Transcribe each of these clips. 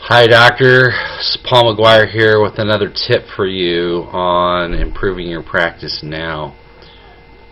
Hi doctor, it's Paul McGuire here with another tip for you on improving your practice now.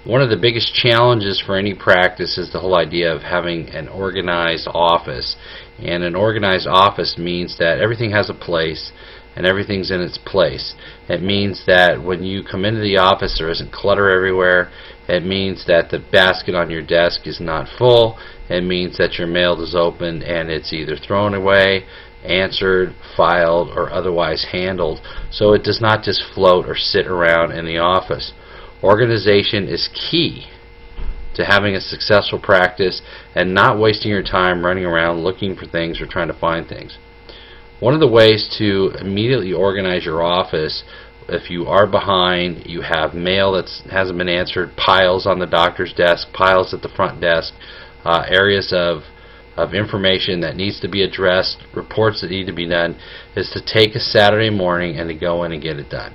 One of the biggest challenges for any practice is the whole idea of having an organized office. And an organized office means that everything has a place and everything's in its place. It means that when you come into the office there isn't clutter everywhere. It means that the basket on your desk is not full. It means that your mail is open and it's either thrown away, answered, filed, or otherwise handled, so it does not just float or sit around in the office. Organization is key to having a successful practice and not wasting your time running around looking for things or trying to find things. One of the ways to immediately organize your office, if you are behind, you have mail that hasn't been answered, piles on the doctor's desk, piles at the front desk, areas of information that needs to be addressed, reports that need to be done, is to take a Saturday morning and to go in and get it done.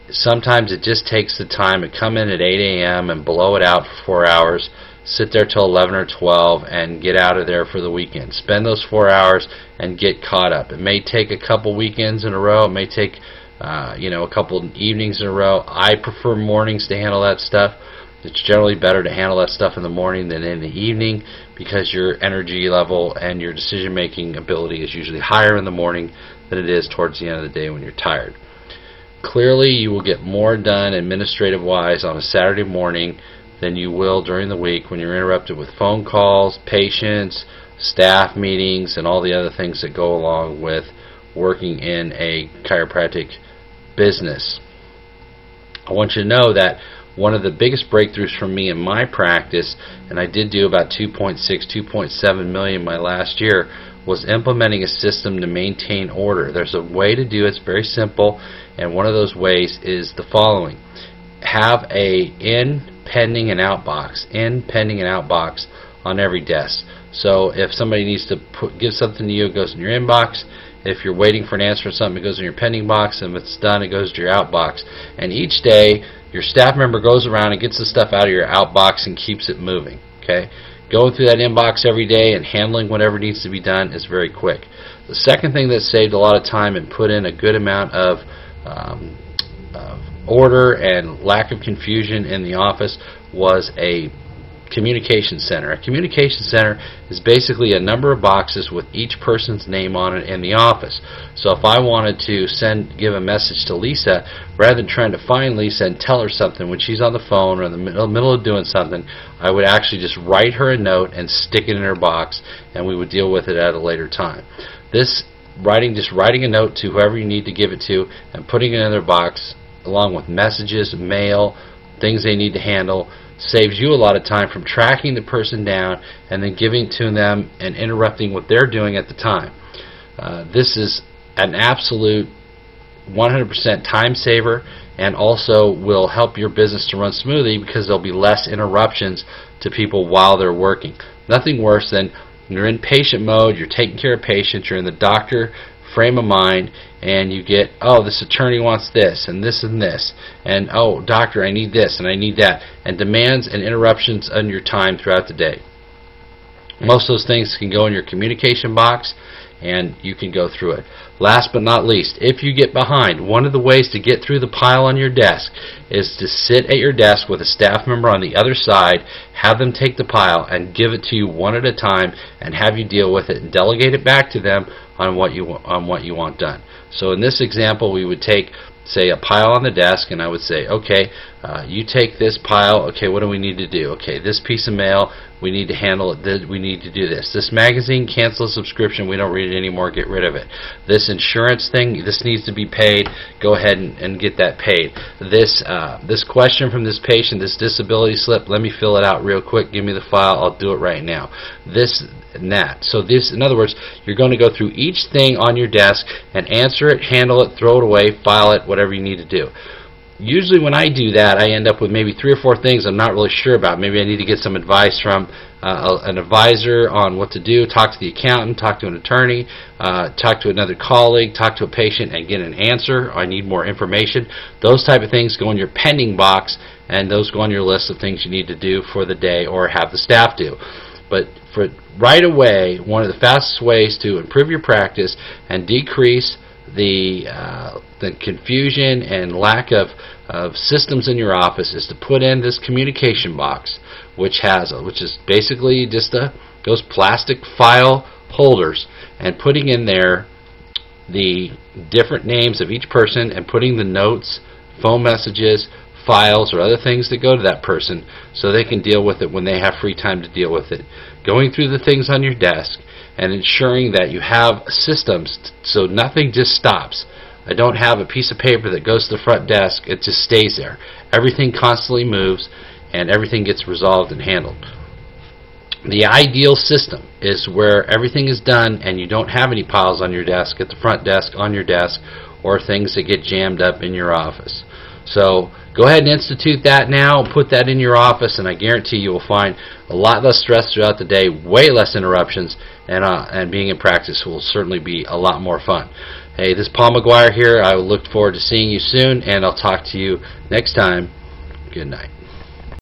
Sometimes it just takes the time to come in at 8 a.m. and blow it out for 4 hours, sit there till 11 or 12 and get out of there for the weekend. Spend those 4 hours and get caught up. It may take a couple weekends in a row. It may take a couple evenings in a row. I prefer mornings to handle that stuff. It's generally better to handle that stuff in the morning than in the evening because your energy level and your decision-making ability is usually higher in the morning than it is towards the end of the day when you're tired. Clearly, you will get more done administrative-wise on a Saturday morning than you will during the week when you're interrupted with phone calls, patients, staff meetings, and all the other things that go along with working in a chiropractic business. I want you to know that one of the biggest breakthroughs for me in my practice, and I did do about 2.7 million my last year, was implementing a system to maintain order. There's a way to do it. It's very simple, and one of those ways is the following. Have a in, pending, and out box. In, pending, and out box on every desk. So if somebody needs to give something to you, it goes in your inbox. If you're waiting for an answer for something, it goes in your pending box. And if it's done, it goes to your out box. And each day, your staff member goes around and gets the stuff out of your outbox and keeps it moving. Okay? Going through that inbox every day and handling whatever needs to be done is very quick. The second thing that saved a lot of time and put in a good amount of order and lack of confusion in the office was a communication center. A communication center is basically a number of boxes with each person's name on it in the office. So if I wanted to give a message to Lisa, rather than trying to find Lisa and tell her something when she's on the phone or in the middle of doing something, I would actually just write her a note and stick it in her box, and we would deal with it at a later time. Just writing a note to whoever you need to give it to and putting it in their box, along with messages, mail, things they need to handle, saves you a lot of time from tracking the person down and then giving to them and interrupting what they're doing at the time. This is an absolute 100% time saver and also will help your business to run smoothly because there'll be less interruptions to people while they're working. Nothing worse than you're in patient mode, you're taking care of patients, you're in the doctor frame of mind, and you get, oh, this attorney wants this, and oh, doctor, I need this, and I need that, and demands and interruptions on your time throughout the day. Most of those things can go in your communication box, and you can go through it. Last but not least, if you get behind, one of the ways to get through the pile on your desk is to sit at your desk with a staff member on the other side, have them take the pile and give it to you one at a time and have you deal with it and delegate it back to them on what you want done. So in this example, we would take, say, a pile on the desk, and I would say, okay, you take this pile, okay, what do we need to do? Okay, this piece of mail, we need to handle it, we need to do this. This magazine, cancel the subscription, we don't read it anymore, get rid of it. This insurance thing, this needs to be paid, go ahead and get that paid. This question from this patient, this disability slip, let me fill it out real quick, give me the file, I'll do it right now. This and that. So this, in other words, you're going to go through each thing on your desk and answer it, handle it, throw it away, file it, whatever you need to do. Usually when I do that, I end up with maybe 3 or 4 things I'm not really sure about. Maybe I need to get some advice from an advisor on what to do, talk to the accountant, talk to an attorney, talk to another colleague, talk to a patient and get an answer. I need more information. Those type of things go in your pending box, and those go on your list of things you need to do for the day or have the staff do. But for right away, one of the fastest ways to improve your practice and decrease the confusion and lack of systems in your office is to put in this communication box, which is basically just those plastic file holders, and putting in there the different names of each person and putting the notes, phone messages, files, or other things that go to that person so they can deal with it when they have free time to deal with it. Going through the things on your desk and ensuring that you have systems so nothing just stops. I don't have a piece of paper that goes to the front desk, it just stays there. Everything constantly moves and everything gets resolved and handled. The ideal system is where everything is done and you don't have any piles on your desk, at the front desk, on your desk, or things that get jammed up in your office. So go ahead and institute that now, put that in your office, and I guarantee you will find a lot less stress throughout the day, way less interruptions, and being in practice will certainly be a lot more fun. Hey, this is Paul McGuire here. I will look forward to seeing you soon, and I'll talk to you next time. Good night.